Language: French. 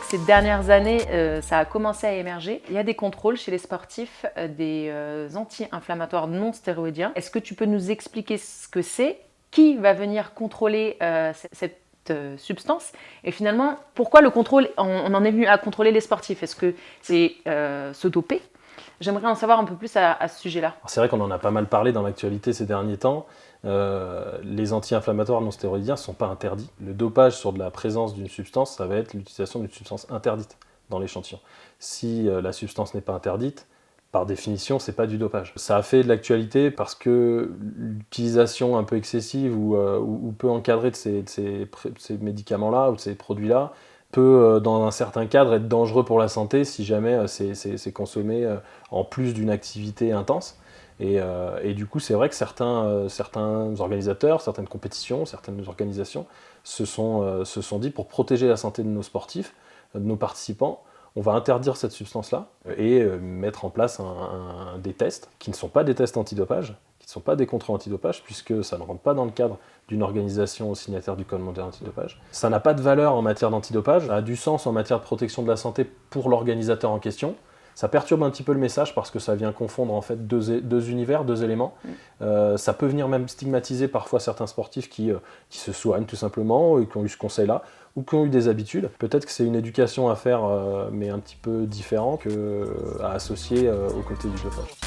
que ces dernières années, ça a commencé à émerger. Il y a des contrôles chez les sportifs, des anti-inflammatoires non stéroïdiens. Est-ce que tu peux nous expliquer ce que c'est? Qui va venir contrôler cette substance? Et finalement, pourquoi le contrôle, on en est venu à contrôler les sportifs? Est-ce que c'est se doper? J'aimerais en savoir un peu plus à ce sujet-là. C'est vrai qu'on en a pas mal parlé dans l'actualité ces derniers temps. Les anti-inflammatoires non stéroïdiens ne sont pas interdits. Le dopage sur de la présence d'une substance, ça va être l'utilisation d'une substance interdite dans l'échantillon. Si la substance n'est pas interdite, par définition, c'est pas du dopage. Ça a fait de l'actualité parce que l'utilisation un peu excessive ou peu encadrée de ces médicaments-là ou de ces produits-là peut, dans un certain cadre, être dangereux pour la santé si jamais c'est consommé en plus d'une activité intense. Et du coup, c'est vrai que certains organisateurs, certaines compétitions, certaines organisations se sont dit, pour protéger la santé de nos sportifs, de nos participants, on va interdire cette substance-là et mettre en place des tests qui ne sont pas des tests antidopage, qui ne sont pas des contrôles antidopage, puisque ça ne rentre pas dans le cadre d'une organisation signataire du Code mondial antidopage. Ça n'a pas de valeur en matière d'antidopage, ça a du sens en matière de protection de la santé pour l'organisateur en question. Ça perturbe un petit peu le message parce que ça vient confondre en fait deux univers, deux éléments. Ça peut venir même stigmatiser parfois certains sportifs qui se soignent tout simplement et qui ont eu ce conseil-là ou qui ont eu des habitudes. Peut-être que c'est une éducation à faire mais un petit peu différente à associer aux côtés du dopage.